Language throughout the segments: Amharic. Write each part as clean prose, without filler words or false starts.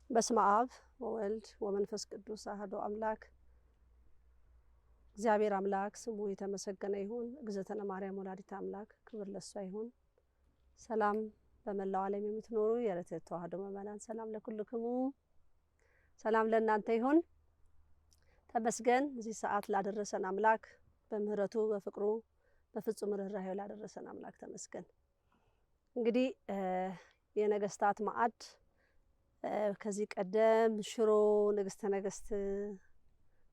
በስመ አብ ወወልድ ወመንፈስ ቅዱስ አሐዱ አምላክ። እግዚአብሔር አምላክ ስሙ የተመሰገነ ይሁን። እግዝእትነ ማርያም ወላዲተ አምላክ ክብር ለእሷ ይሁን። ሰላም በመላው ዓለም የምትኖሩ የርትዕት ተዋሕዶ ምእመናን ሰላም ለኩልክሙ፣ ሰላም ለእናንተ ይሁን። ተመስገን እዚህ ሰዓት ላደረሰን አምላክ በምህረቱ በፍቅሩ በፍጹም ርኅራኄው ላደረሰን አምላክ ተመስገን። እንግዲህ የነገስታት ማዕድ ከዚህ ቀደም ሽሮ ንግስተ ነገስት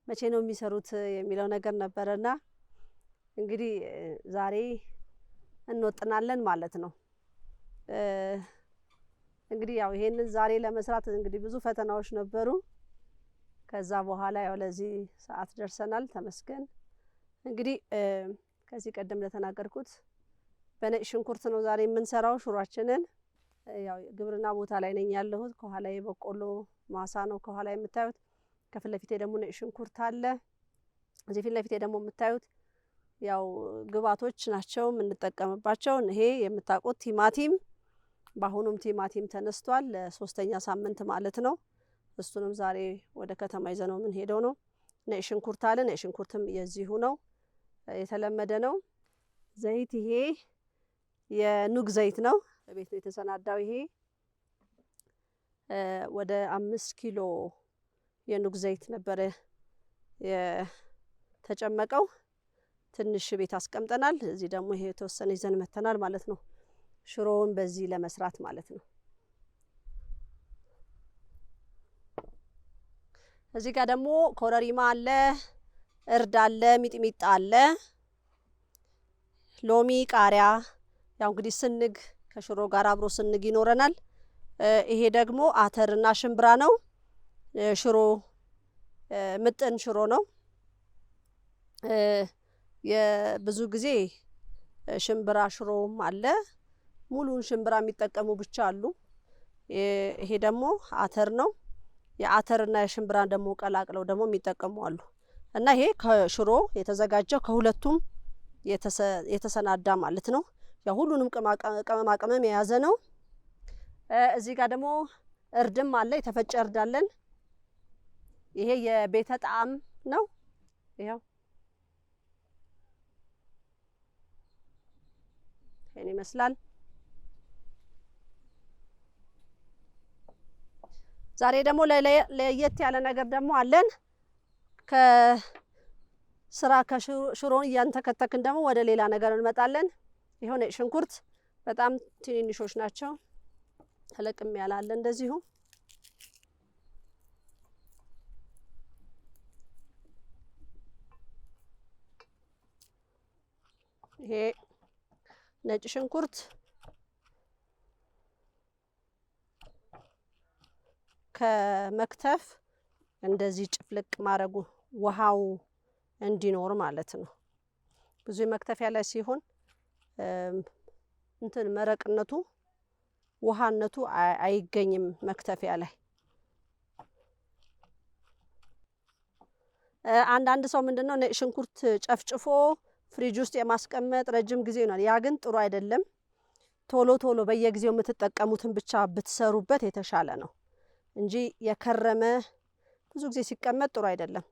መቼ ነው የሚሰሩት የሚለው ነገር ነበረና እንግዲህ ዛሬ እንወጥናለን ማለት ነው። እንግዲህ ያው ይሄንን ዛሬ ለመስራት እንግዲህ ብዙ ፈተናዎች ነበሩ። ከዛ በኋላ ያው ለዚህ ሰዓት ደርሰናል ተመስገን። እንግዲህ ከዚህ ቀደም ለተናገርኩት በነጭ ሽንኩርት ነው ዛሬ የምንሰራው ሽሮአችንን። ያው ግብርና ቦታ ላይ ነኝ ያለሁት። ከኋላ የበቆሎ ማሳ ነው ከኋላ የምታዩት። ከፊት ለፊቴ ደግሞ ነጭ ሽንኩርት አለ። እዚህ ፊት ለፊቴ ደግሞ የምታዩት ያው ግብአቶች ናቸው የምንጠቀምባቸው። ይሄ የምታውቁት ቲማቲም፣ በአሁኑም ቲማቲም ተነስቷል ለሶስተኛ ሳምንት ማለት ነው። እሱንም ዛሬ ወደ ከተማ ይዘነው የምንሄደው ነው። ነጭ ሽንኩርት አለ። ነጭ ሽንኩርትም የዚሁ ነው የተለመደ ነው። ዘይት ይሄ የኑግ ዘይት ነው። በቤት ነው የተሰናዳው። ይሄ ወደ 5 ኪሎ የኑግ ዘይት ነበረ የተጨመቀው። ትንሽ ቤት አስቀምጠናል። እዚህ ደግሞ ይሄ የተወሰነ ይዘን መተናል ማለት ነው። ሽሮውን በዚህ ለመስራት ማለት ነው። እዚህ ጋር ደግሞ ኮረሪማ አለ፣ እርድ አለ፣ ሚጥሚጣ አለ፣ ሎሚ፣ ቃሪያ። ያው እንግዲህ ስንግ ከሽሮ ጋር አብሮ ስንግ ይኖረናል። ይሄ ደግሞ አተርና ሽምብራ ነው። ሽሮ ምጥን ሽሮ ነው። የብዙ ጊዜ ሽምብራ ሽሮም አለ። ሙሉን ሽምብራ የሚጠቀሙ ብቻ አሉ። ይሄ ደግሞ አተር ነው። የአተርና የሽምብራ ደግሞ ቀላቅለው ደግሞ የሚጠቀሙ አሉ። እና ይሄ ከሽሮ የተዘጋጀው ከሁለቱም የተሰናዳ ማለት ነው። ያው ሁሉንም ቅመማ ቅመም የያዘ ነው። እዚህ ጋር ደግሞ እርድም አለ፣ የተፈጨ እርድ አለን። ይሄ የቤተ ጣዕም ነው። ይሄው ይሄን ይመስላል። ዛሬ ደግሞ ለየት ያለ ነገር ደግሞ አለን። ከስራ ከሽሮን እያንተከተክን ደግሞ ወደ ሌላ ነገር እንመጣለን። ይሄው ነጭ ሽንኩርት በጣም ትንንሾች ናቸው። ተለቅም ያላለ እንደዚሁ ይሄ ነጭ ሽንኩርት ከመክተፍ እንደዚህ ጭፍልቅ ማድረጉ ውሃው እንዲኖር ማለት ነው። ብዙ መክተፊያ ላይ ሲሆን እንትን መረቅነቱ ውሃነቱ አይገኝም መክተፊያ ላይ። አንዳንድ ሰው ምንድነው ነጭ ሽንኩርት ጨፍጭፎ ፍሪጅ ውስጥ የማስቀመጥ ረጅም ጊዜ ይሆናል። ያ ግን ጥሩ አይደለም። ቶሎ ቶሎ በየጊዜው የምትጠቀሙትን ብቻ ብትሰሩበት የተሻለ ነው እንጂ የከረመ ብዙ ጊዜ ሲቀመጥ ጥሩ አይደለም።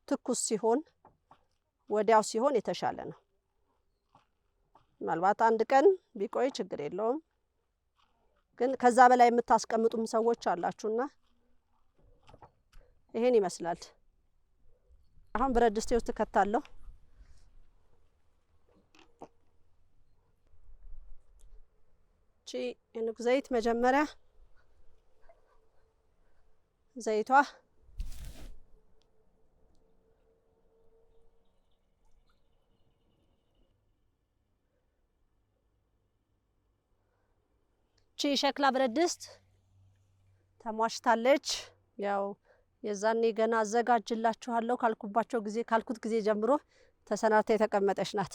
ትኩስ ሲሆን ወዲያው ሲሆን የተሻለ ነው። ምናልባት አንድ ቀን ቢቆይ ችግር የለውም። ግን ከዛ በላይ የምታስቀምጡም ሰዎች አላችሁና ይሄን ይመስላል። አሁን ብረት ድስቴ ውስጥ ከታለሁ። እቺ የኑግ ዘይት መጀመሪያ ዘይቷ እቺ ሸክላ ብረት ድስት ተሟሽታለች። ያው የዛኔ ገና አዘጋጅላችኋለሁ ካልኩት ጊዜ ጀምሮ ተሰናድታ የተቀመጠች ናት።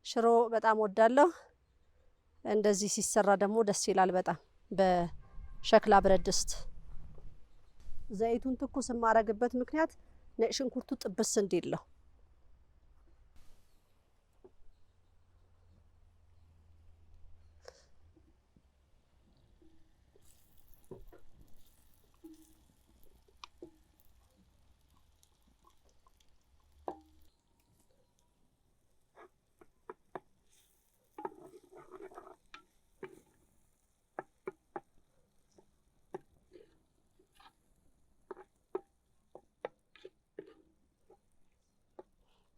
ሽሮ በጣም ወዳለሁ። እንደዚህ ሲሰራ ደግሞ ደስ ይላል በጣም በሸክላ ብረት ድስት። ዘይቱን ትኩስ የማረግበት ምክንያት ነጭ ሽንኩርቱ ጥብስ እንዲል ነው።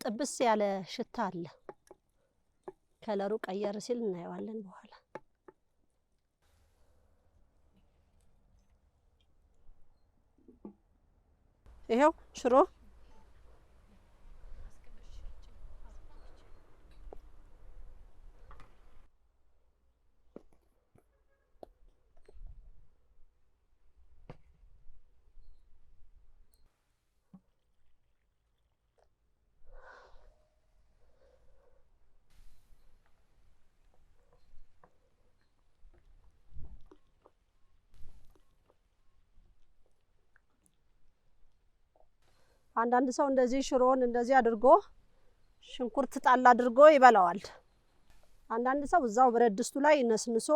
ጥብስ ያለ ሽታ አለ። ከለሩ ቀየር ሲል እናየዋለን በኋላ። ይሄው ሽሮ አንዳንድ ሰው እንደዚህ ሽሮን እንደዚህ አድርጎ ሽንኩርት ጣል አድርጎ ይበላዋል። አንዳንድ ሰው እዛው ብረት ድስቱ ላይ ነስንሶ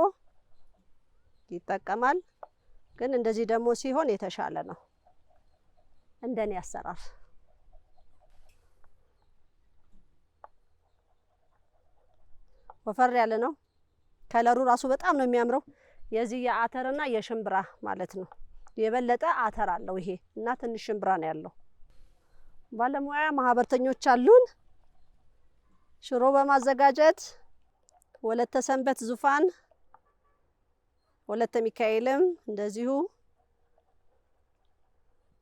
ይጠቀማል። ግን እንደዚህ ደግሞ ሲሆን የተሻለ ነው እንደኔ አሰራር። ወፈር ያለ ነው። ከለሩ ራሱ በጣም ነው የሚያምረው። የዚህ የአተርና የሽምብራ ማለት ነው። የበለጠ አተር አለው ይሄ እና ትንሽ ሽምብራ ነው ያለው። ባለሙያ ማህበርተኞች አሉን ሽሮ በማዘጋጀት ወለተ ሰንበት ዙፋን፣ ወለተ ሚካኤልም እንደዚሁ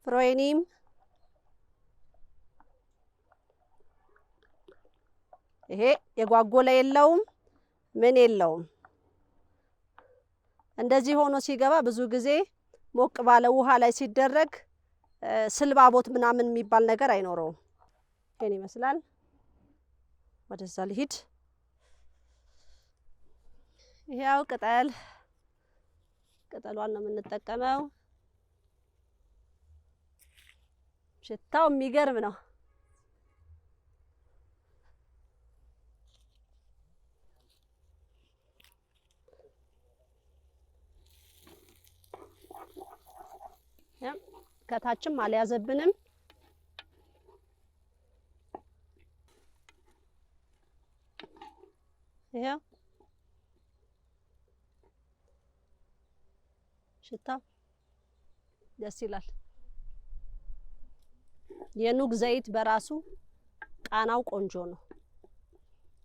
ፍሮይኒም ይሄ የጓጎለ የለውም ምን የለውም። እንደዚህ ሆኖ ሲገባ ብዙ ጊዜ ሞቅ ባለ ውሃ ላይ ሲደረግ ስልባቦት ምናምን የሚባል ነገር አይኖረውም። ይሄን ይመስላል። ወደዛ ልሂድ። ይሄው ቅጠሏን ነው የምንጠቀመው። ሽታው የሚገርም ነው። ከታችም አልያዘብንም። ይሄው ሽታው ደስ ይላል። የኑግ ዘይት በራሱ ቃናው ቆንጆ ነው።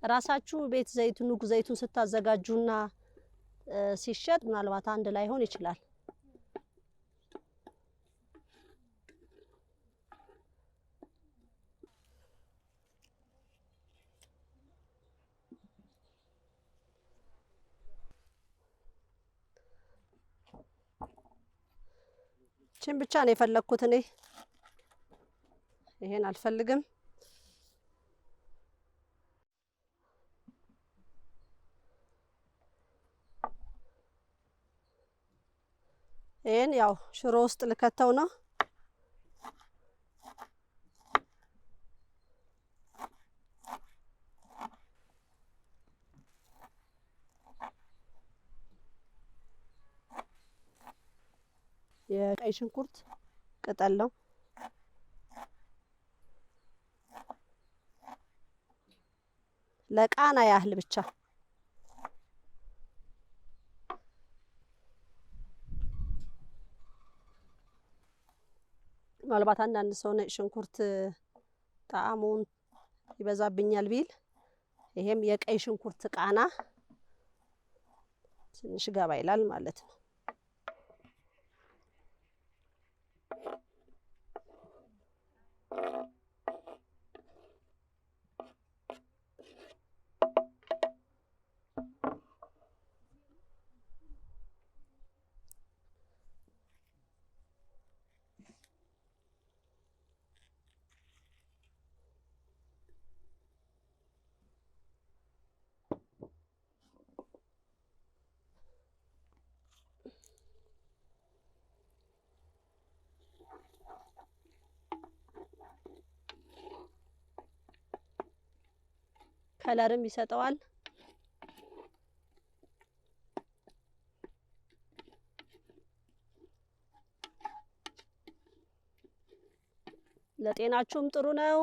ራሳችሁ ቤት ኑግ ዘይቱን ስታዘጋጁና ሲሸጥ ምናልባት አንድ ላይ ሆን ይችላል። ችን ብቻ ነው የፈለኩት እኔ። ይሄን አልፈልግም። ይሄን ያው ሽሮ ውስጥ ልከተው ነው። የቀይ ሽንኩርት ቅጠል ነው። ለቃና ያህል ብቻ ምናልባት አንዳንድ ሰው ነጭ ሽንኩርት ጣዕሙን ይበዛብኛል ቢል ይሄም የቀይ ሽንኩርት ቃና ትንሽ ገባ ይላል ማለት ነው። ከለርም ይሰጠዋል። ለጤናችሁም ጥሩ ነው።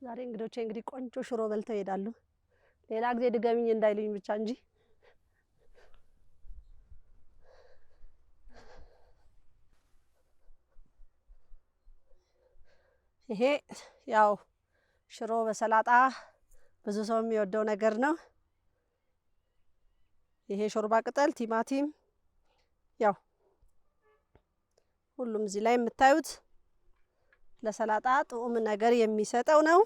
ዛሬ እንግዶቼ እንግዲህ ቆንጆ ሽሮ በልተው ይሄዳሉ። ሌላ ጊዜ ድገሚኝ እንዳይሉኝ ብቻ እንጂ ይሄ ያው ሽሮ በሰላጣ ብዙ ሰው የሚወደው ነገር ነው። ይሄ ሾርባ ቅጠል፣ ቲማቲም ያው ሁሉም እዚህ ላይ የምታዩት ለሰላጣ ጣዕም ነገር የሚሰጠው ነው።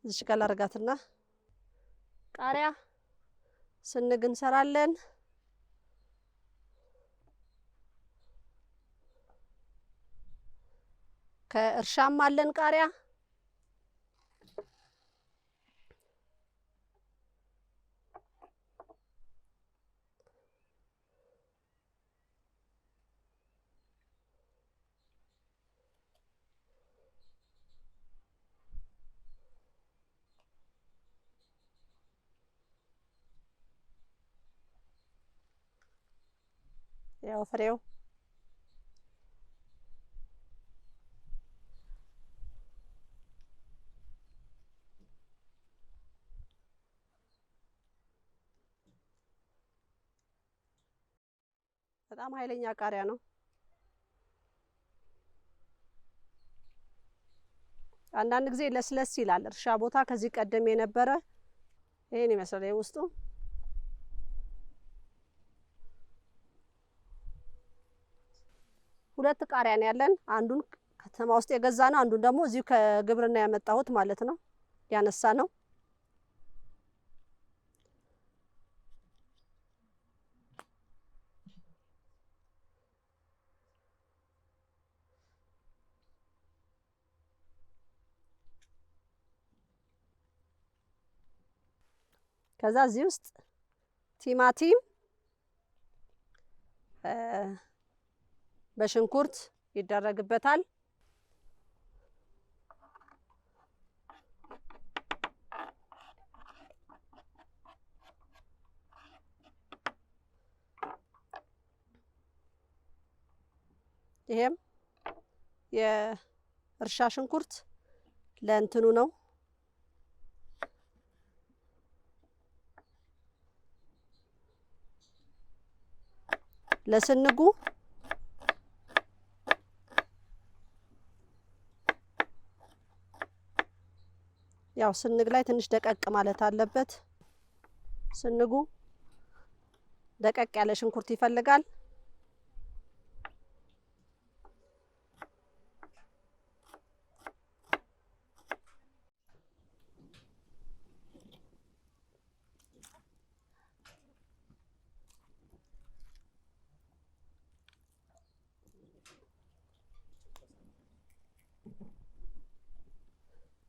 እዚህ ጋር ላርጋትና ቃሪያ ስንግ እንሰራለን። ከእርሻም አለን ቃሪያ። ያው ፍሬው በጣም ኃይለኛ ቃሪያ ነው። አንዳንድ ጊዜ ለስለስ ይላል። እርሻ ቦታ ከዚህ ቀደም የነበረ ይሄን ይመስላል። ውስጡ ሁለት ቃሪያ ነው ያለን። አንዱን ከተማ ውስጥ የገዛ ነው፣ አንዱን ደግሞ እዚሁ ከግብርና ያመጣሁት ማለት ነው፣ ያነሳ ነው። ከዛ እዚህ ውስጥ ቲማቲም በሽንኩርት ይደረግበታል። ይሄም የእርሻ ሽንኩርት ለእንትኑ ነው፣ ለስንጉ። ያው ስንግ ላይ ትንሽ ደቀቅ ማለት አለበት። ስንጉ ደቀቅ ያለ ሽንኩርት ይፈልጋል።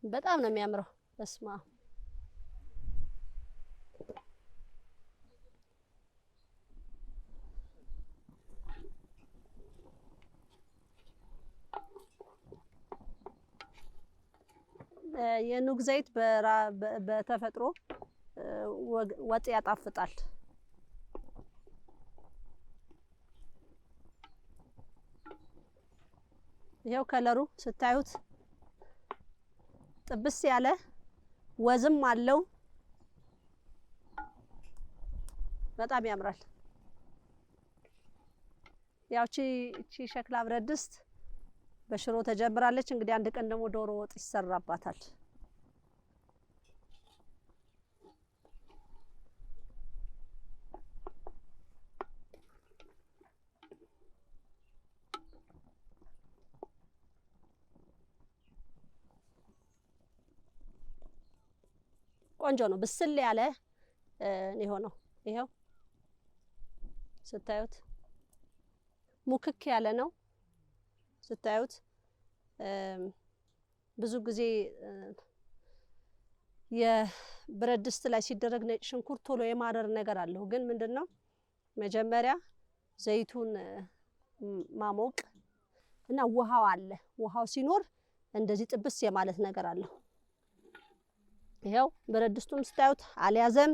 በጣም ነው የሚያምረው። በስማ የኑግ ዘይት በተፈጥሮ ወጥ ያጣፍጣል። ይሄው ከለሩ ስታዩት ጥብስ ያለ ወዝም አለው። በጣም ያምራል። ያው እቺ ሸክላ ብረት ድስት በሽሮ ተጀምራለች። እንግዲህ አንድ ቀን ደግሞ ዶሮ ወጥ ይሰራባታል። ቆንጆ ነው። ብስል ያለ የሆነው ይሄው ስታዩት ሙክክ ያለ ነው ስታዩት። ብዙ ጊዜ የብረት ድስት ላይ ሲደረግ ነጭ ሽንኩርት ቶሎ የማረር ነገር አለው። ግን ምንድነው መጀመሪያ ዘይቱን ማሞቅ እና ውሃው አለ። ውሃው ሲኖር እንደዚህ ጥብስ የማለት ነገር አለው። ይሄው ብረት ድስቱም ስታዩት አልያዘም።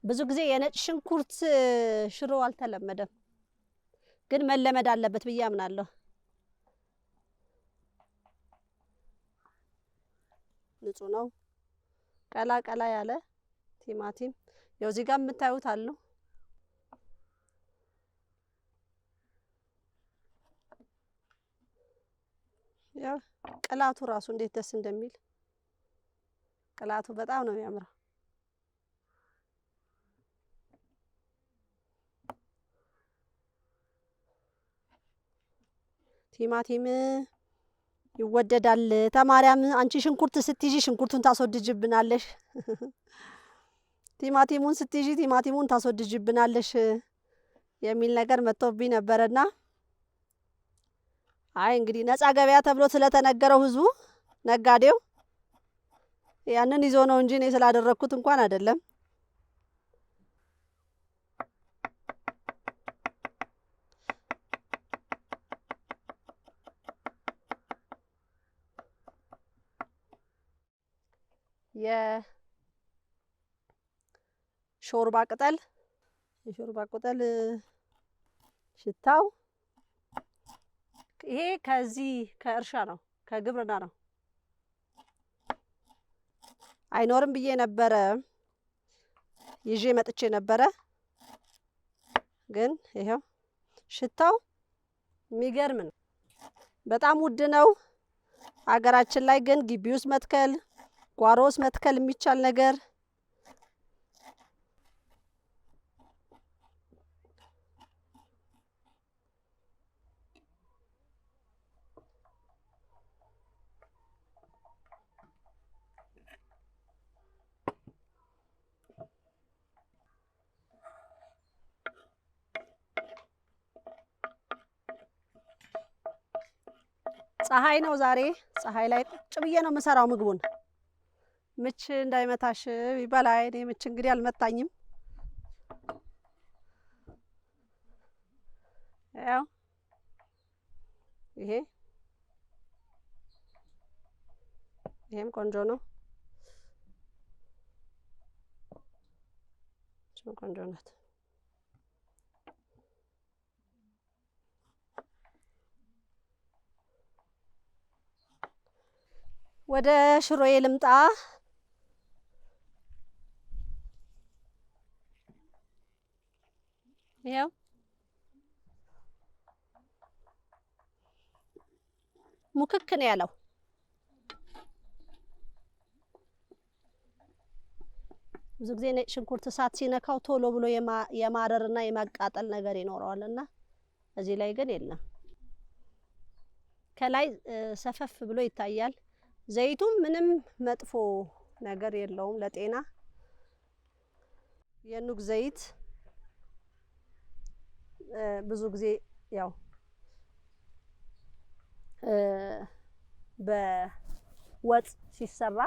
ብዙ ጊዜ የነጭ ሽንኩርት ሽሮ አልተለመደም፣ ግን መለመድ አለበት ብዬ አምናለሁ። ንጹህ ነው። ቀላ ቀላ ያለ ቲማቲም ያው እዚህ ጋር የምታዩት አለው። ያው ቅላቱ ራሱ እንዴት ደስ እንደሚል ቅላቱ በጣም ነው የሚያምረው። ቲማቲም ይወደዳል። ተማርያም አንቺ ሽንኩርት ስትይዢ ሽንኩርቱን ታስወድጅብናለሽ፣ ቲማቲሙን ስትይዢ ቲማቲሙን ታስወድጅብናለሽ የሚል ነገር መጥቶብኝ ነበረና አይ እንግዲህ ነፃ ገበያ ተብሎ ስለተነገረው ህዝቡ ነጋዴው ያንን ይዞ ነው እንጂ እኔ ስላደረኩት እንኳን አይደለም። የሾርባ ቅጠል ሽታው ይሄ ከዚህ ከእርሻ ነው ከግብርና ነው። አይኖርም ብዬ ነበረ ይዤ መጥቼ ነበረ፣ ግን ይሄው ሽታው የሚገርም ነው። በጣም ውድ ነው አገራችን ላይ፣ ግን ግቢ ውስጥ መትከል ጓሮ ውስጥ መትከል የሚቻል ነገር ፀሐይ ነው ዛሬ። ፀሐይ ላይ ቁጭ ብዬ ነው የምሰራው ምግቡን። ምች እንዳይመታሽ ይባላል። እኔ ምች እንግዲህ አልመታኝም። ያው ይሄም ቆንጆ ነው። ቆንጆ ናት። ወደ ሽሮዬ ልምጣ። ይሄው ሙክክ ነው ያለው። ብዙ ጊዜ ነጭ ሽንኩርት እሳት ሲነካው ቶሎ ብሎ የማረርና የማቃጠል ነገር ይኖረዋልና እዚህ ላይ ግን የለም። ከላይ ሰፈፍ ብሎ ይታያል። ዘይቱም ምንም መጥፎ ነገር የለውም ለጤና። የኑግ ዘይት ብዙ ጊዜ ያው በወጥ ሲሰራ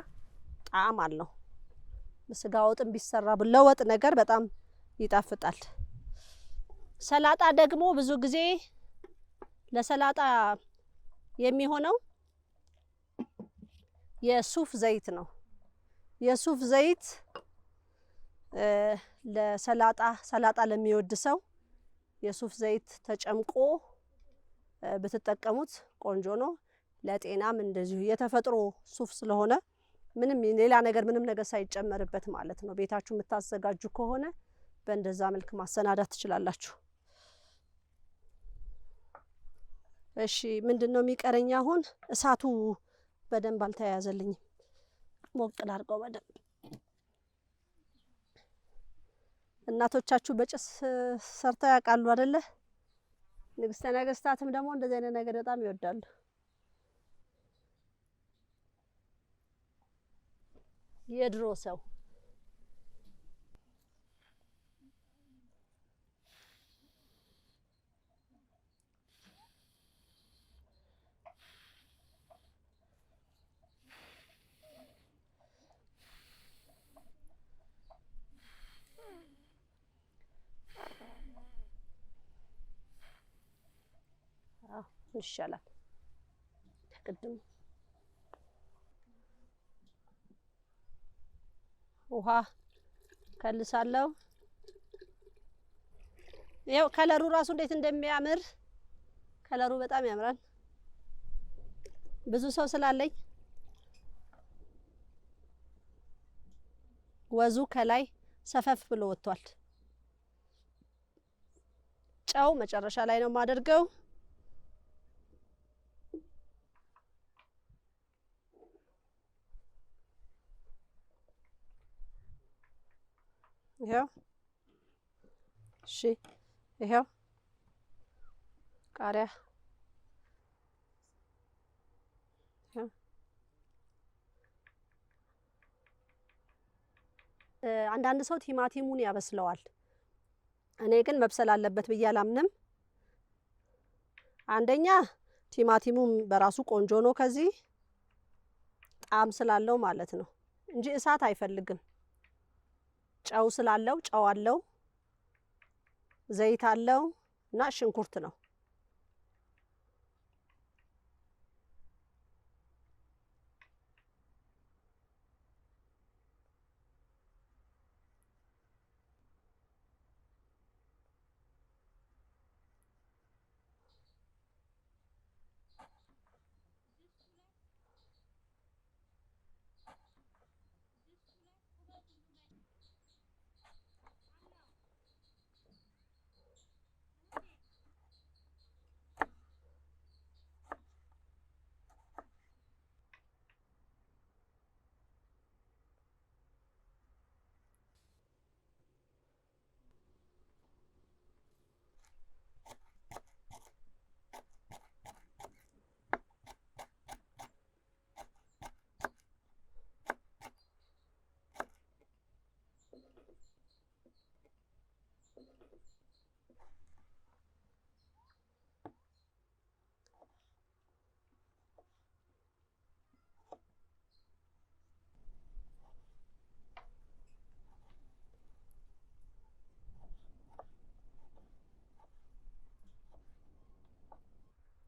ጣዕም አለው። በስጋ ወጥም ቢሰራ ለወጥ ነገር በጣም ይጣፍጣል። ሰላጣ ደግሞ ብዙ ጊዜ ለሰላጣ የሚሆነው የሱፍ ዘይት ነው። የሱፍ ዘይት ሰላጣ ለሚወድ ሰው የሱፍ ዘይት ተጨምቆ ብትጠቀሙት ቆንጆ ነው። ለጤናም እንደዚሁ የተፈጥሮ ሱፍ ስለሆነ ምንም ሌላ ነገር ምንም ነገር ሳይጨመርበት ማለት ነው። ቤታችሁ የምታዘጋጁ ከሆነ በእንደዛ መልክ ማሰናዳት ትችላላችሁ። እሺ ምንድነው የሚቀረኝ አሁን? እሳቱ በደንብ አልተያያዘልኝም። ሞቅ ላድርገው በደንብ። እናቶቻችሁ በጭስ ሰርተው ያውቃሉ አይደለ? ንግስተ ነገስታትም ደግሞ እንደዚህ አይነት ነገር በጣም ይወዳሉ። የድሮ ሰው ይሻላል። ቅድም ውሃ ከልሳለሁ። ያው ከለሩ ራሱ እንዴት እንደሚያምር ከለሩ በጣም ያምራል። ብዙ ሰው ስላለኝ ወዙ ከላይ ሰፈፍ ብሎ ወጥቷል። ጨው መጨረሻ ላይ ነው የማደርገው። ይሄው እሺ፣ ይሄው ቃሪያ አንዳንድ ሰው ቲማቲሙን ያበስለዋል። እኔ ግን መብሰል አለበት ብዬ አላምንም። አንደኛ ቲማቲሙም በራሱ ቆንጆ ነው ከዚህ ጣዕም ስላለው ማለት ነው እንጂ እሳት አይፈልግም። ጨው ስላለው ጨው አለው፣ ዘይት አለው እና ሽንኩርት ነው።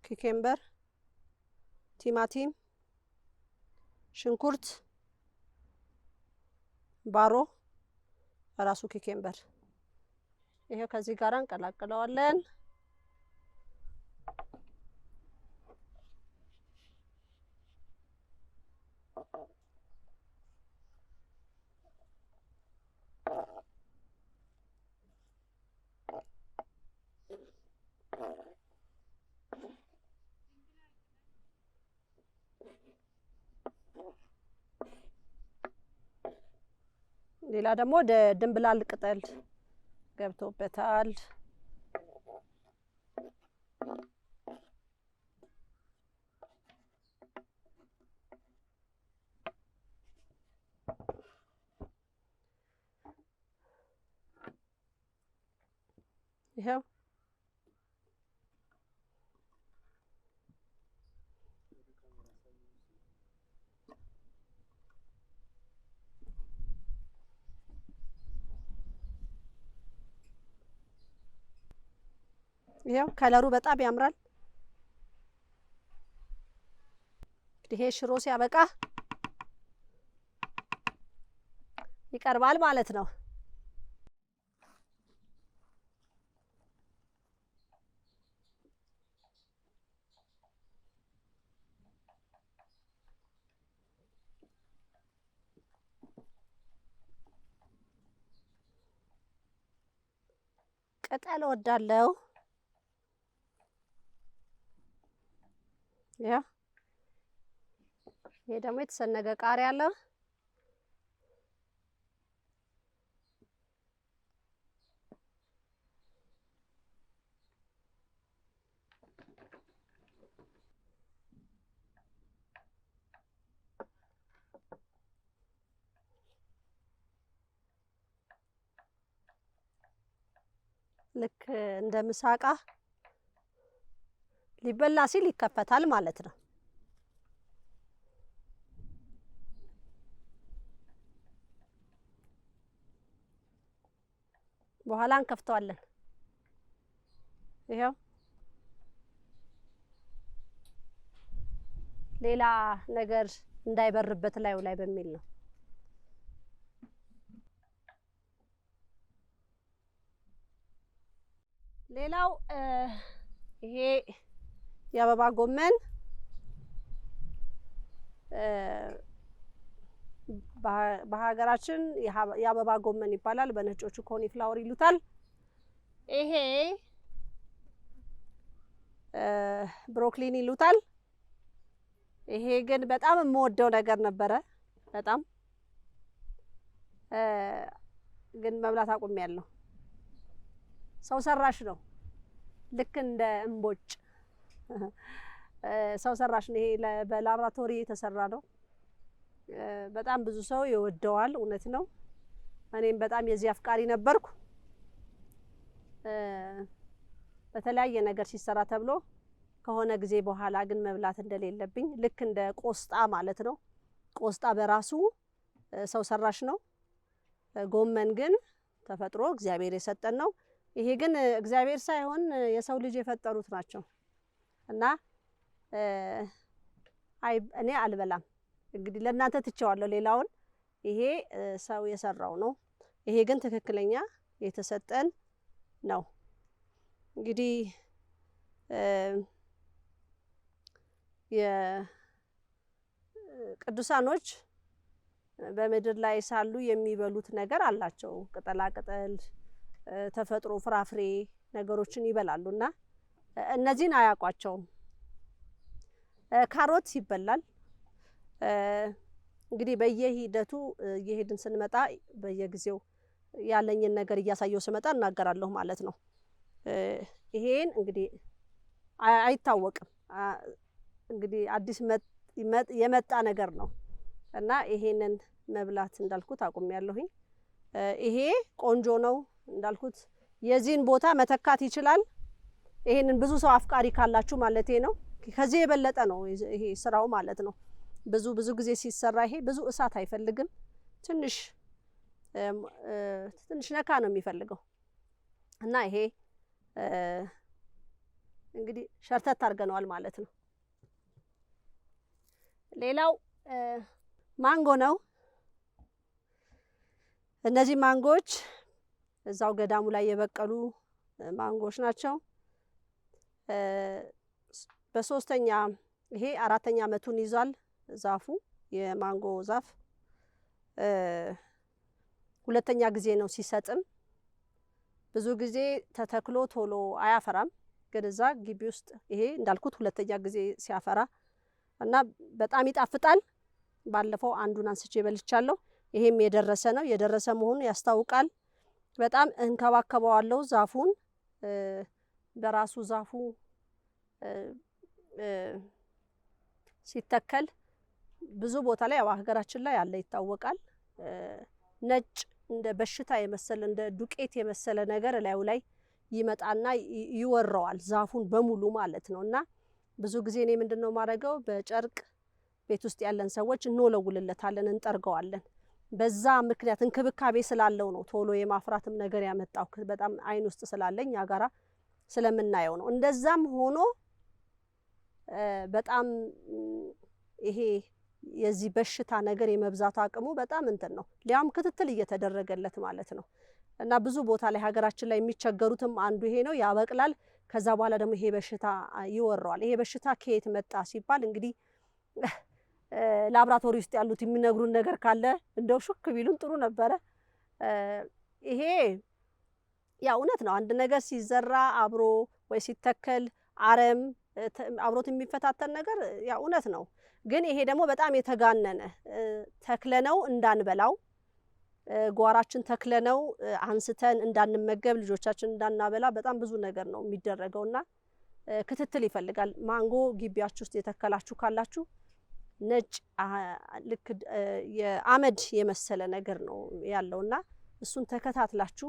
ኩከምበር፣ ቲማቲም፣ ሽንኩርት፣ ባሮ፣ ራሱ ኩከምበር ይሄው ከዚህ ጋር እንቀላቅለዋለን። ሌላ ደግሞ ድንብላል ቅጠል ገብቶበታል። ይሄው ይሄው ከለሩ በጣም ያምራል። ይሄ ሽሮ ሲያበቃ ይቀርባል ማለት ነው። ቅጠል እወዳለሁ። ያ ይሄ ደግሞ የተሰነገ ቃሪያ አለ። ልክ እንደ ምሳቃ ሊበላ ሲል ይከፈታል ማለት ነው። በኋላ እንከፍተዋለን። ይሄው ሌላ ነገር እንዳይበርበት ላዩ ላይ በሚል ነው። ሌላው ይሄ የአበባ ጎመን በሀገራችን የአበባ ጎመን ይባላል፣ በነጮቹ ኮሊፍላወር ይሉታል። ይሄ ብሮኮሊን ይሉታል። ይሄ ግን በጣም የምወደው ነገር ነበረ። በጣም ግን መብላት አቁሜያለሁ። ሰው ሰራሽ ነው፣ ልክ እንደ እምቦጭ ሰው ሰራሽ ነው። ይሄ በላብራቶሪ የተሰራ ነው። በጣም ብዙ ሰው ይወደዋል፣ እውነት ነው። እኔም በጣም የዚህ አፍቃሪ ነበርኩ። በተለያየ ነገር ሲሰራ ተብሎ ከሆነ ጊዜ በኋላ ግን መብላት እንደሌለብኝ፣ ልክ እንደ ቆስጣ ማለት ነው። ቆስጣ በራሱ ሰው ሰራሽ ነው። ጎመን ግን ተፈጥሮ እግዚአብሔር የሰጠን ነው። ይሄ ግን እግዚአብሔር ሳይሆን የሰው ልጅ የፈጠሩት ናቸው እና እኔ አልበላም። እንግዲህ ለእናንተ ትቼዋለሁ ሌላውን። ይሄ ሰው የሰራው ነው። ይሄ ግን ትክክለኛ የተሰጠን ነው። እንግዲህ የቅዱሳኖች በምድር ላይ ሳሉ የሚበሉት ነገር አላቸው። ቅጠላ ቅጠል፣ ተፈጥሮ ፍራፍሬ ነገሮችን ይበላሉ እና እነዚህን አያውቋቸውም። ካሮት ይበላል። እንግዲህ በየሂደቱ እየሄድን ስንመጣ በየጊዜው ያለኝን ነገር እያሳየው ስመጣ እናገራለሁ ማለት ነው። ይሄን እንግዲህ አይታወቅም። እንግዲህ አዲስ የመጣ ነገር ነው እና ይሄንን መብላት እንዳልኩት አቁሜያለሁኝ። ይሄ ቆንጆ ነው እንዳልኩት፣ የዚህን ቦታ መተካት ይችላል። ይሄንን ብዙ ሰው አፍቃሪ ካላችሁ ማለቴ ነው። ከዚህ የበለጠ ነው ይሄ ስራው ማለት ነው። ብዙ ጊዜ ሲሰራ ይሄ ብዙ እሳት አይፈልግም። ትንሽ ነካ ነው የሚፈልገው እና ይሄ እንግዲህ ሸርተት አድርገነዋል ማለት ነው። ሌላው ማንጎ ነው። እነዚህ ማንጎዎች እዛው ገዳሙ ላይ የበቀሉ ማንጎዎች ናቸው። በሶስተኛ ይሄ 4ኛ ዓመቱን ይዟል ዛፉ፣ የማንጎ ዛፍ 2ኛ ጊዜ ነው ሲሰጥም። ብዙ ጊዜ ተተክሎ ቶሎ አያፈራም፣ ግን እዛ ግቢ ውስጥ ይሄ እንዳልኩት 2ኛ ጊዜ ሲያፈራ እና በጣም ይጣፍጣል። ባለፈው አንዱን አንስቼ በልቻለሁ። ይሄም የደረሰ ነው፣ የደረሰ መሆኑ ያስታውቃል። በጣም እንከባከበዋለሁ ዛፉን። በራሱ ዛፉ ሲተከል ብዙ ቦታ ላይ ያው ሀገራችን ላይ ያለ ይታወቃል። ነጭ እንደ በሽታ የመሰለ እንደ ዱቄት የመሰለ ነገር ላዩ ላይ ይመጣና ይወረዋል ዛፉን በሙሉ ማለት ነው። እና ብዙ ጊዜ እኔ ምንድነው ማድረገው፣ በጨርቅ ቤት ውስጥ ያለን ሰዎች እንወለውልለታለን፣ እንጠርገዋለን። በዛ ምክንያት እንክብካቤ ስላለው ነው ቶሎ የማፍራትም ነገር ያመጣው። በጣም አይን ውስጥ ስላለኝ አጋራ ስለምናየው ነው። እንደዛም ሆኖ በጣም ይሄ የዚህ በሽታ ነገር የመብዛት አቅሙ በጣም እንትን ነው። ሊያም ክትትል እየተደረገለት ማለት ነው። እና ብዙ ቦታ ላይ ሀገራችን ላይ የሚቸገሩትም አንዱ ይሄ ነው። ያበቅላል። ከዛ በኋላ ደግሞ ይሄ በሽታ ይወረዋል። ይሄ በሽታ ከየት መጣ ሲባል እንግዲህ ላብራቶሪ ውስጥ ያሉት የሚነግሩን ነገር ካለ እንደው ሹክ ቢሉን ጥሩ ነበረ። ይሄ ያ እውነት ነው። አንድ ነገር ሲዘራ አብሮ ወይ ሲተከል አረም አብሮት የሚፈታተን ነገር ያ እውነት ነው። ግን ይሄ ደግሞ በጣም የተጋነነ ተክለነው እንዳንበላው፣ ጓራችን ተክለነው አንስተን እንዳንመገብ፣ ልጆቻችን እንዳናበላ በጣም ብዙ ነገር ነው የሚደረገውና ክትትል ይፈልጋል። ማንጎ ግቢያችሁ ውስጥ የተከላችሁ ካላችሁ ነጭ ልክ የአመድ የመሰለ ነገር ነው ያለውና እሱን ተከታትላችሁ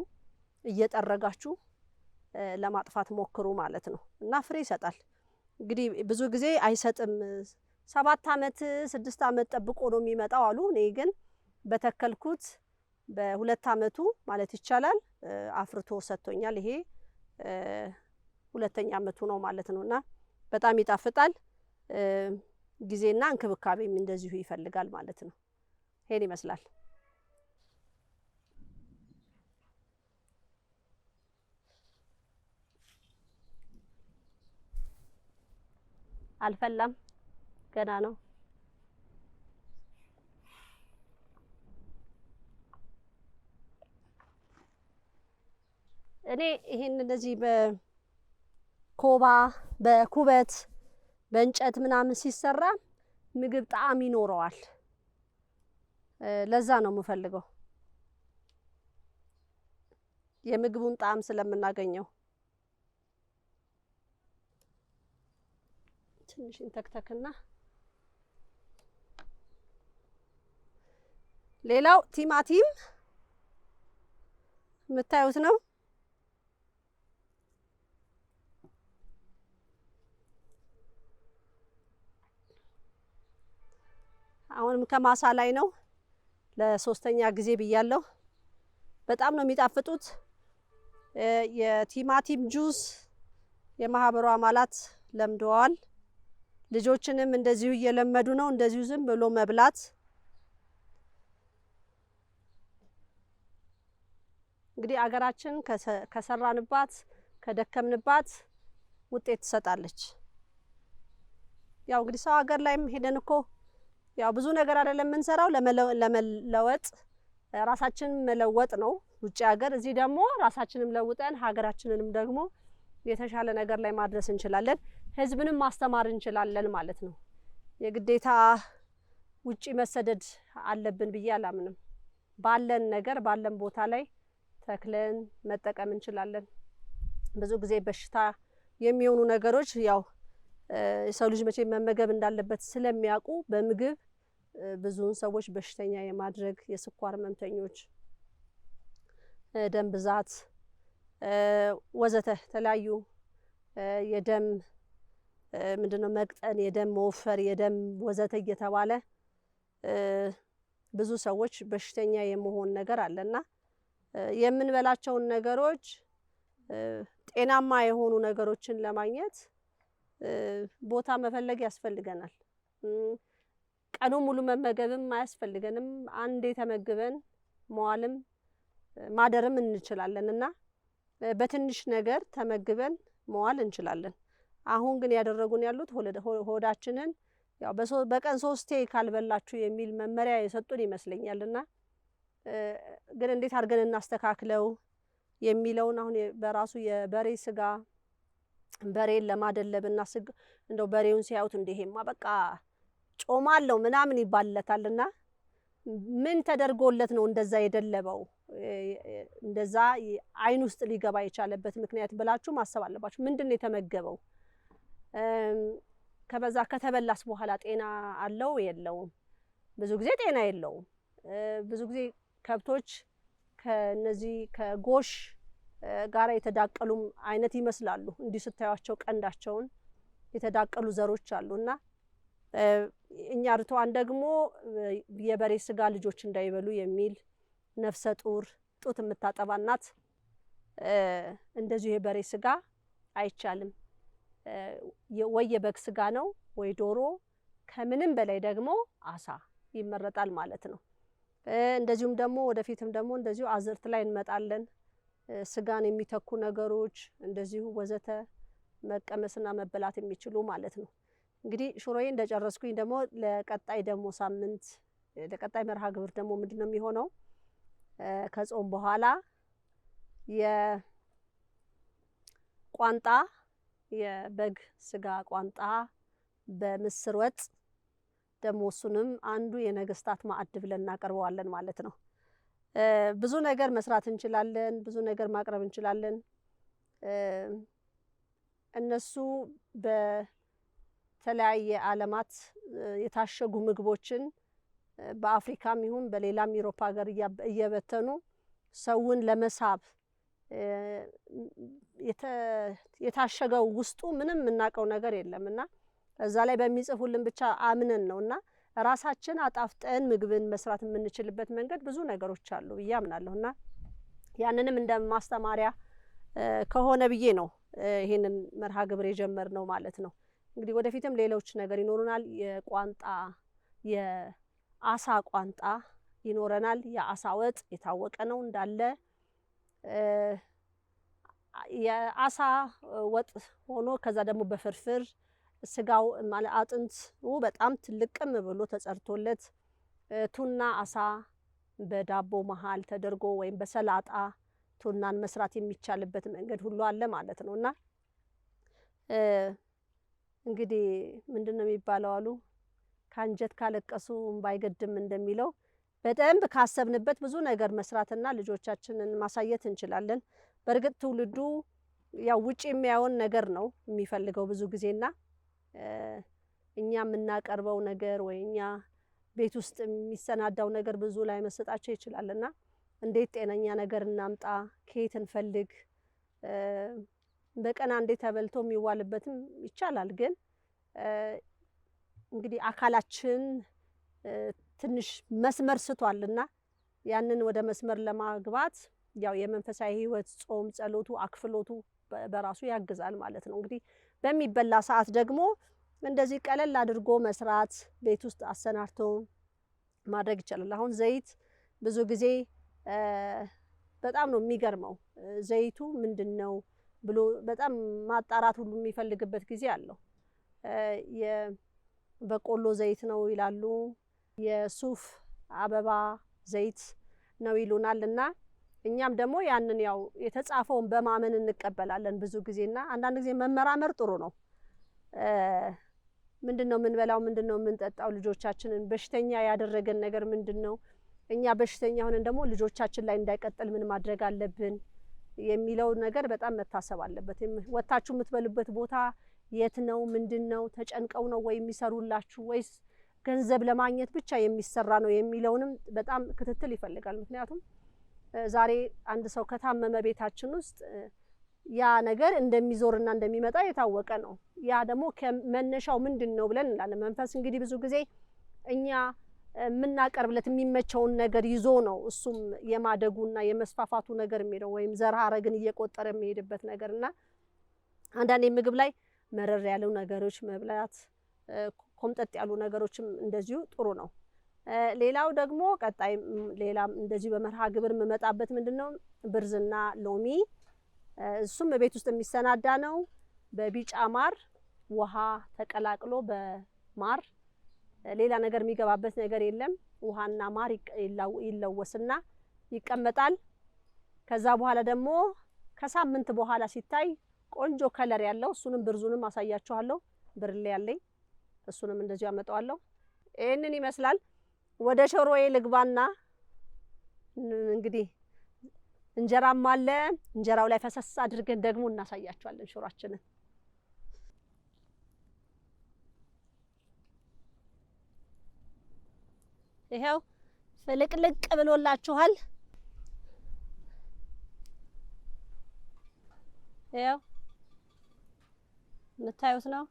እየጠረጋችሁ ለማጥፋት ሞክሩ ማለት ነው እና ፍሬ ይሰጣል። እንግዲህ ብዙ ጊዜ አይሰጥም 7 ዓመት 6 ዓመት ጠብቆ ነው የሚመጣው አሉ። እኔ ግን በተከልኩት በ2 ዓመቱ ማለት ይቻላል አፍርቶ ሰጥቶኛል። ይሄ 2ኛ ዓመቱ ነው ማለት ነው እና በጣም ይጣፍጣል። ጊዜና እንክብካቤም እንደዚሁ ይፈልጋል ማለት ነው። ይሄን ይመስላል። አልፈላም፣ ገና ነው። እኔ ይሄን እንደዚህ በኮባ በኩበት በእንጨት ምናምን ሲሰራ ምግብ ጣዕም ይኖረዋል። ለዛ ነው የምፈልገው፣ የምግቡን ጣዕም ስለምናገኘው። ትንሽ እንተክተክና ሌላው ቲማቲም የምታዩት ነው። አሁንም ከማሳ ላይ ነው። ለ3ኛ ጊዜ ብያለሁ። በጣም ነው የሚጣፍጡት። የቲማቲም ጁስ የማህበሩ አባላት ለምደዋል። ልጆችንም እንደዚሁ እየለመዱ ነው። እንደዚሁ ዝም ብሎ መብላት። እንግዲህ አገራችን ከሰራንባት ከደከምንባት ውጤት ትሰጣለች። ያው እንግዲህ ሰው ሀገር ላይም ሄደን እኮ ያው ብዙ ነገር አይደለም የምንሰራው፣ ለመለወጥ ራሳችንን መለወጥ ነው ውጭ ሀገር። እዚህ ደግሞ ራሳችንን ለውጠን ሀገራችንንም ደግሞ የተሻለ ነገር ላይ ማድረስ እንችላለን። ህዝብንም ማስተማር እንችላለን ማለት ነው። የግዴታ ውጪ መሰደድ አለብን ብዬ አላምንም። ባለን ነገር ባለን ቦታ ላይ ተክለን መጠቀም እንችላለን። ብዙ ጊዜ በሽታ የሚሆኑ ነገሮች ያው የሰው ልጅ መቼ መመገብ እንዳለበት ስለሚያውቁ በምግብ ብዙውን ሰዎች በሽተኛ የማድረግ የስኳር ህመምተኞች፣ ደም ብዛት ወዘተ የተለያዩ የደም ምንድነው መቅጠን፣ የደም መወፈር፣ የደም ወዘተ እየተባለ ብዙ ሰዎች በሽተኛ የመሆን ነገር አለና የምንበላቸውን ነገሮች ጤናማ የሆኑ ነገሮችን ለማግኘት ቦታ መፈለግ ያስፈልገናል። ቀኑ ሙሉ መመገብም አያስፈልገንም። አንዴ ተመግበን መዋልም ማደርም እንችላለን እና በትንሽ ነገር ተመግበን መዋል እንችላለን። አሁን ግን ያደረጉን ያሉት ሆዳችንን ያው በቀን 3 ካልበላችሁ የሚል መመሪያ የሰጡን ይመስለኛል እና ግን እንዴት አድርገን እናስተካክለው የሚለውን አሁን በራሱ የበሬ ስጋ በሬን ለማደለብ እና እንደው በሬውን ሲያዩት እንደሄማ በቃ ጮማ አለው ምናምን ይባልለታልና ምን ተደርጎለት ነው እንደዛ የደለበው? እንደዛ አይን ውስጥ ሊገባ የቻለበት ምክንያት ብላችሁ ማሰብ አለባችሁ። ምንድነው የተመገበው? ከበዛ ከተበላስ በኋላ ጤና አለው የለውም? ብዙ ጊዜ ጤና የለውም። ብዙ ጊዜ ከብቶች ከነዚህ ከጎሽ ጋራ የተዳቀሉ አይነት ይመስላሉ። እንዲህ ስታዩቸው ቀንዳቸውን የተዳቀሉ ዘሮች አሉና እኛ አርቷን ደግሞ የበሬ ስጋ ልጆች እንዳይበሉ የሚል ነፍሰ ጡር ጡት የምታጠባ እናት እንደዚሁ የበሬ ስጋ አይቻልም። ወይ የበግ ስጋ ነው ወይ ዶሮ፣ ከምንም በላይ ደግሞ አሳ ይመረጣል ማለት ነው። እንደዚሁም ደግሞ ወደፊትም ደግሞ እንደዚሁ አዝርት ላይ እንመጣለን። ስጋን የሚተኩ ነገሮች እንደዚሁ ወዘተ መቀመስና መበላት የሚችሉ ማለት ነው። እንግዲህ ሽሮዬ እንደጨረስኩኝ ደግሞ ለቀጣይ ደግሞ ሳምንት ለቀጣይ መርሃ ግብር ደግሞ ምንድነው የሚሆነው? ከጾም በኋላ የቋንጣ የበግ ስጋ ቋንጣ በምስር ወጥ ደግሞ እሱንም አንዱ የነገስታት ማዕድ ብለን እናቀርበዋለን ማለት ነው። ብዙ ነገር መስራት እንችላለን፣ ብዙ ነገር ማቅረብ እንችላለን። እነሱ በተለያየ ዓለማት የታሸጉ ምግቦችን በአፍሪካም ይሁን በሌላም ዩሮፕ ሀገር እየበተኑ ሰውን ለመሳብ የታሸገው ውስጡ ምንም የምናውቀው ነገር የለምና እዛ ላይ በሚጽፉልን ብቻ አምነን ነውና ራሳችን አጣፍጠን ምግብን መስራት የምንችልበት መንገድ ብዙ ነገሮች አሉ ብዬ አምናለሁና ያንንም እንደ ማስተማሪያ ከሆነ ብዬ ነው ይሄንን መርሃ ግብር የጀመርነው ማለት ነው። እንግዲህ ወደፊትም ሌሎች ነገር ይኖሩናል። የቋንጣ የአሳ ቋንጣ ይኖረናል። የአሳ ወጥ የታወቀ ነው እንዳለ የአሳ ወጥ ሆኖ ከዛ ደግሞ በፍርፍር ስጋው ማለት አጥንቱ በጣም ትልቅም ብሎ ተጸርቶለት ቱና አሳ በዳቦ መሃል ተደርጎ ወይም በሰላጣ ቱናን መስራት የሚቻልበት መንገድ ሁሉ አለ ማለት ነውና እንግዲህ ምንድነው የሚባለው አሉ ካንጀት ካለቀሱ ባይገድም እንደሚለው በደንብ ካሰብንበት ብዙ ነገር መስራትና ልጆቻችንን ማሳየት እንችላለን። በእርግጥ ትውልዱ ያው ውጪ የሚያዩን ነገር ነው የሚፈልገው ብዙ ጊዜና እኛ የምናቀርበው ነገር ወይ እኛ ቤት ውስጥ የሚሰናዳው ነገር ብዙ ላይ መሰጣቸው ይችላልና እንዴት ጤነኛ ነገር እናምጣ ከየት እንፈልግ በቀን አንዴ ተበልቶ የሚዋልበትም ይቻላል። ግን እንግዲህ አካላችን ትንሽ መስመር ስቷልና ያንን ወደ መስመር ለማግባት ያው የመንፈሳዊ ህይወት ጾም ጸሎቱ አክፍሎቱ በራሱ ያግዛል ማለት ነው። እንግዲህ በሚበላ ሰዓት ደግሞ እንደዚህ ቀለል አድርጎ መስራት ቤት ውስጥ አሰናርቶ ማድረግ ይቻላል። አሁን ዘይት ብዙ ጊዜ በጣም ነው የሚገርመው ዘይቱ ምንድነው ብሎ በጣም ማጣራት ሁሉ የሚፈልግበት ጊዜ አለው። የበቆሎ ዘይት ነው ይላሉ፣ የሱፍ አበባ ዘይት ነው ይሉናልና እኛም ደግሞ ያንን ያው የተጻፈውን በማመን እንቀበላለን ብዙ ጊዜና አንዳንድ ጊዜ መመራመር ጥሩ ነው። ምንድነው የምንበላው ምንድነው የምንጠጣው ልጆቻችንን በሽተኛ ያደረገን ነገር ምንድነው እኛ በሽተኛ ሆነን ደግሞ ልጆቻችን ላይ እንዳይቀጥል ምን ማድረግ አለብን የሚለው ነገር በጣም መታሰብ አለበት። ወጣችሁ የምትበሉበት ቦታ የት ነው ምንድነው ተጨንቀው ነው ወይ የሚሰሩላችሁ ወይስ ገንዘብ ለማግኘት ብቻ የሚሰራ ነው የሚለውንም በጣም ክትትል ይፈልጋል። ምክንያቱም ዛሬ አንድ ሰው ከታመመ ቤታችን ውስጥ ያ ነገር እንደሚዞርና እንደሚመጣ የታወቀ ነው። ያ ደግሞ ከመነሻው ምንድነው ብለን እንላለን። መንፈስ እንግዲህ ብዙ ጊዜ እኛ የምናቀርብለት የሚመቸውን ነገር ይዞ ነው እሱም የማደጉና የመስፋፋቱ ነገር የሚሄደው ወይም ዘር ሐረግን እየቆጠረ የሚሄድበት ነገርና አንዳንዴ ምግብ ላይ መረር ያሉ ነገሮች መብላት ኮምጠጥ ያሉ ነገሮችም እንደዚሁ ጥሩ ነው። ሌላው ደግሞ ቀጣይ ሌላም እንደዚህ በመርሃ ግብር መመጣበት ምንድነው ብርዝና ሎሚ እሱም በቤት ውስጥ የሚሰናዳ ነው። በቢጫ ማር ውሃ ተቀላቅሎ በማር ሌላ ነገር የሚገባበት ነገር የለም። ውሃና ማር ይለወስና ይቀመጣል። ከዛ በኋላ ደግሞ ከሳምንት በኋላ ሲታይ ቆንጆ ከለር ያለው እሱንም ብርዙንም አሳያችኋለሁ። ብርሌ ያለኝ እሱንም እንደዚሁ አመጣዋለሁ። ይሄንን ይመስላል። ወደ ሾሮዬ ልግባና እንግዲህ እንጀራም አለ እንጀራው ላይ ፈሰስ አድርገን ደግሞ እናሳያችኋለን ሾራችንን። ይሄው ፍልቅልቅ ብሎላችኋል። ይሄው የምታዩት ነው።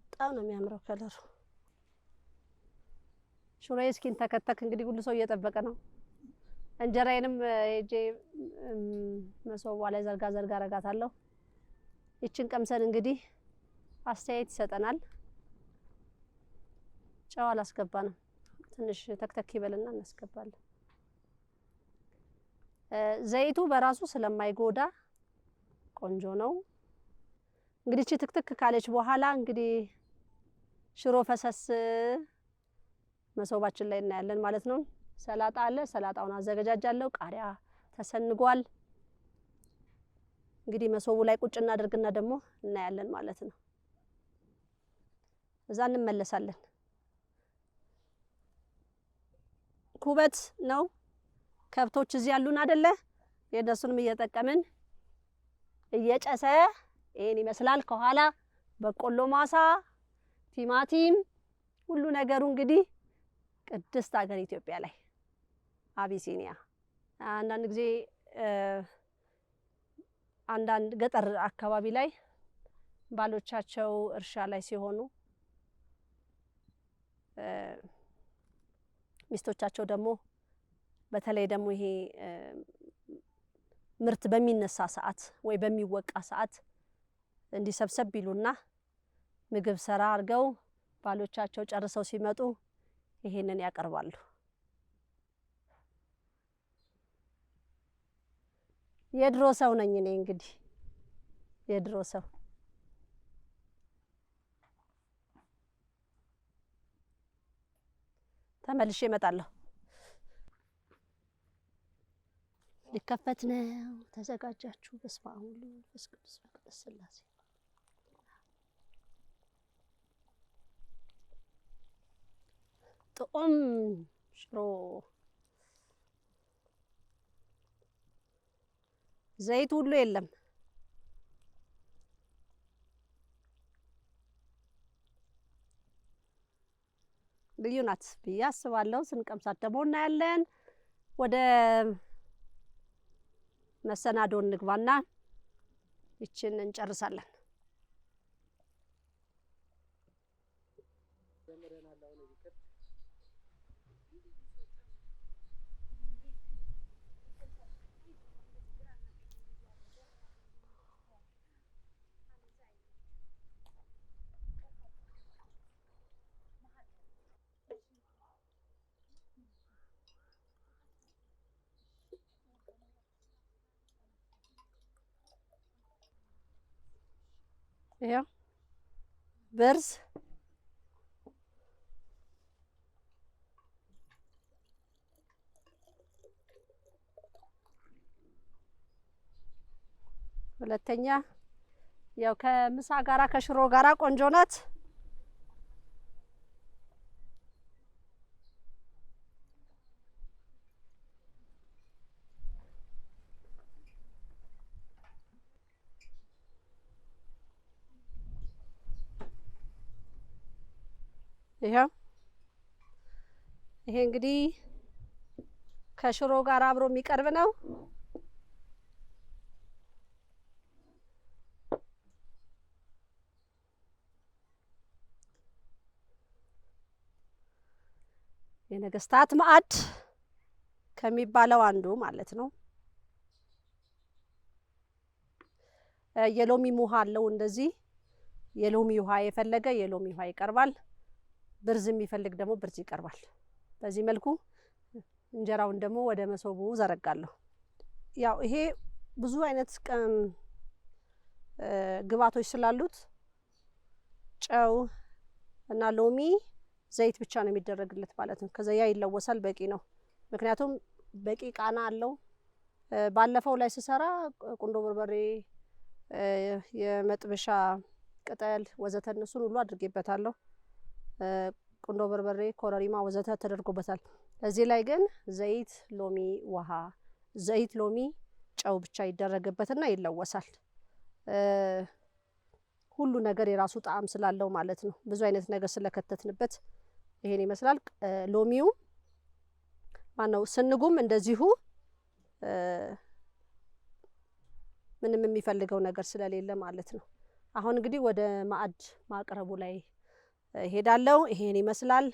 በጣም ነው የሚያምረው ከለሩ። ሹራዬ እስኪን ተከተክ እንግዲህ ሁሉ ሰው እየጠበቀ ነው። እንጀራዬንም ሄጄ መሶቧ ላይ ዘርጋ አረጋታለሁ። ይችን ቀምሰን እንግዲህ አስተያየት ይሰጠናል። ጨው አላስገባንም። ትንሽ ተክተክ ይበልና እናስገባለን። ዘይቱ በራሱ ስለማይጎዳ ቆንጆ ነው። እንግዲህ እቺ ትክትክ ካለች በኋላ እንግዲህ ሽሮ ፈሰስ መሶባችን ላይ እናያለን ማለት ነው። ሰላጣ አለ። ሰላጣውን አዘገጃጃለሁ። ቃሪያ ተሰንጓል። እንግዲህ መሶቡ ላይ ቁጭ እናደርግና ደግሞ እናያለን ማለት ነው። እዛ እንመለሳለን። ኩበት ነው። ከብቶች እዚህ ያሉን አይደለ? የነሱንም እየጠቀምን እየጨሰ ይሄን ይመስላል። ከኋላ በቆሎ ማሳ፣ ቲማቲም፣ ሁሉ ነገሩ እንግዲህ ቅድስት ሀገር ኢትዮጵያ ላይ አቢሲኒያ። አንዳንድ ጊዜ አንዳንድ ገጠር አካባቢ ላይ ባሎቻቸው እርሻ ላይ ሲሆኑ ሚስቶቻቸው ደግሞ በተለይ ደግሞ ይሄ ምርት በሚነሳ ሰዓት ወይ በሚወቃ ሰዓት እንዲሰብሰብ ቢሉና ምግብ ሰራ አድርገው ባሎቻቸው ጨርሰው ሲመጡ ይሄንን ያቀርባሉ። የድሮ ሰው ነኝ እኔ እንግዲህ የድሮ ሰው። ተመልሼ እመጣለሁ። ሊከፈት ነው። ተዘጋጃችሁ? በስመ አብ ወወልድ ወመንፈስ ቅዱስ በቅድስት ሥላሴ። ጥዑም ሽሮ ዘይት ሁሉ የለም። ልዩ ናት ብዬ አስባለሁ። ስንቀምሳት ደግሞ እናያለን። ወደ መሰናዶ እንግባና ይችን እንጨርሳለን። ይሄ ብርዝ ሁለተኛ ያው ከምሳ ጋራ ከሽሮ ጋራ ቆንጆ ናት። ይሄ እንግዲህ ከሽሮ ጋር አብሮ የሚቀርብ ነው። የነገስታት ማዕድ ከሚባለው አንዱ ማለት ነው። የሎሚ ውሃ አለው። እንደዚህ የሎሚ ውሃ የፈለገ የሎሚ ውሃ ይቀርባል። ብርዝ የሚፈልግ ደግሞ ብርዝ ይቀርባል። በዚህ መልኩ እንጀራውን ደግሞ ወደ መሶቡ ዘረጋለሁ። ያው ይሄ ብዙ አይነት ግብአቶች ስላሉት ጨው እና ሎሚ፣ ዘይት ብቻ ነው የሚደረግለት ማለት ነው። ከዛ ያ ይለወሳል፣ በቂ ነው። ምክንያቱም በቂ ቃና አለው። ባለፈው ላይ ስሰራ ቁንዶ በርበሬ፣ የመጥበሻ ቅጠል ወዘተ እነሱን ሁሉ አድርጌበታለሁ። ቁንዶ በርበሬ፣ ኮረሪማ ወዘተ ተደርጎበታል። እዚህ ላይ ግን ዘይት፣ ሎሚ፣ ውሃ፣ ዘይት፣ ሎሚ፣ ጨው ብቻ ይደረግበትና ይለወሳል። ሁሉ ነገር የራሱ ጣዕም ስላለው ማለት ነው። ብዙ አይነት ነገር ስለከተትንበት ይሄን ይመስላል። ሎሚው ማነው ስንጉም እንደዚሁ ምንም የሚፈልገው ነገር ስለሌለ ማለት ነው። አሁን እንግዲህ ወደ ማዕድ ማቅረቡ ላይ ሄዳለሁ። ይሄን ይመስላል።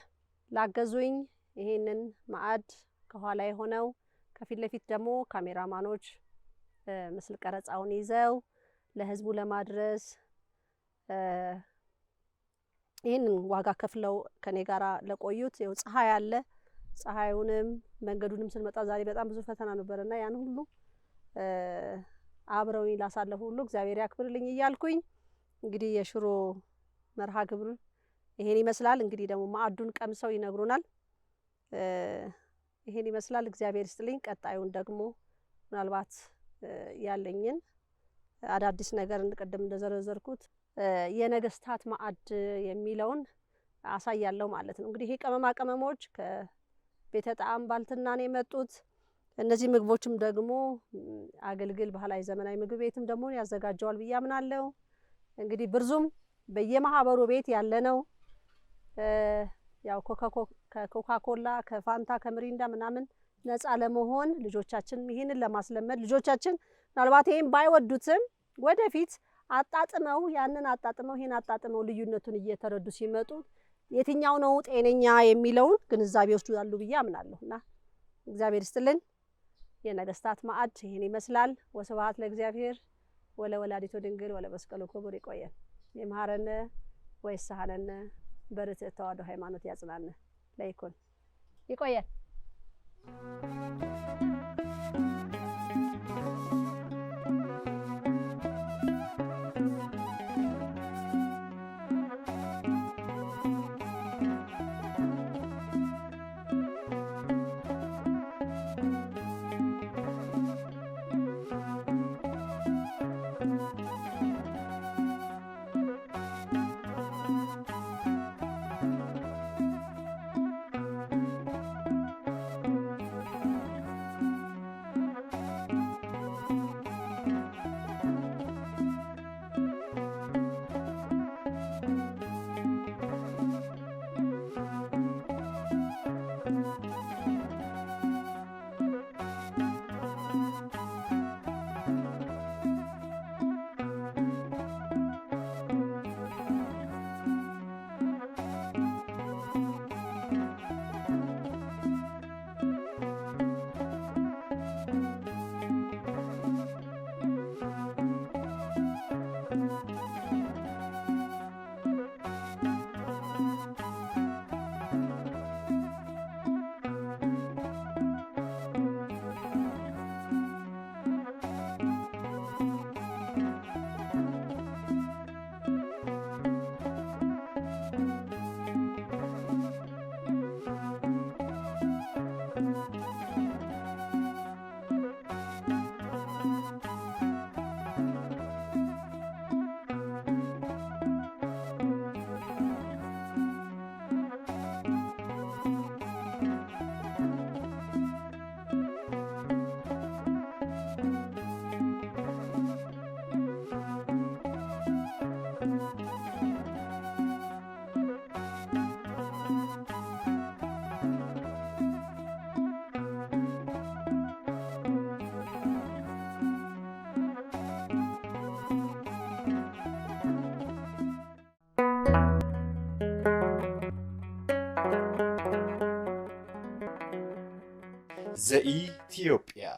ላገዙኝ ይሄንን ማዕድ ከኋላ የሆነው ከፊት ለፊት ደግሞ ካሜራማኖች ምስል ቀረጻውን ይዘው ለህዝቡ ለማድረስ ይህንን ዋጋ ከፍለው ከኔ ጋር ለቆዩት ይኸው ፀሐይ አለ። ፀሐዩንም መንገዱንም ስንመጣ ዛሬ በጣም ብዙ ፈተና ነበርና ያን ሁሉ አብረውኝ ላሳለፉ ሁሉ እግዚአብሔር ያክብርልኝ እያልኩኝ እንግዲህ የሽሮ መርሃ ግብር ይሄን ይመስላል። እንግዲህ ደግሞ ማዕዱን ቀምሰው ይነግሩናል። ይሄን ይመስላል። እግዚአብሔር ይስጥልኝ። ቀጣዩን ደግሞ ምናልባት ያለኝን አዳዲስ ነገር እንደቀደም እንደዘረዘርኩት የነገስታት ማዕድ የሚለውን አሳያለሁ ማለት ነው። እንግዲህ ይሄ ቅመማ ቅመሞች ከቤተ ጣዕም ባልትና ነው የመጡት። እነዚህ ምግቦችም ደግሞ አገልግል ባህላዊ ዘመናዊ ምግብ ቤትም ደግሞ ያዘጋጀዋል ብዬ አምናለሁ። እንግዲህ ብርዙም በየማህበሩ ቤት ያለ ነው። ያው ከኮካኮላ ከፋንታ ከምሪንዳ ምናምን ነፃ ለመሆን ልጆቻችን ይሄንን ለማስለመድ ልጆቻችን ምናልባት ይሄን ባይወዱትም ወደፊት አጣጥመው ያንን አጣጥመው ይሄን አጣጥመው ልዩነቱን እየተረዱ ሲመጡ የትኛው ነው ጤነኛ የሚለውን ግንዛቤ ወስዳሉ ብዬ አምናለሁና እግዚአብሔር ይስጥልን። የነገስታት ማዕድ ይሄን ይመስላል። ወስብሐት ለእግዚአብሔር ወለወላዲቱ ድንግል ወለመስቀሉ ክቡር። ይቆየን። ይምሃረነ ወይሳሃለነ በርትዕት ተዋሕዶ ሃይማኖት ያጽናነ ለይኩን። ይቆየን። ዘኢትዮጵያ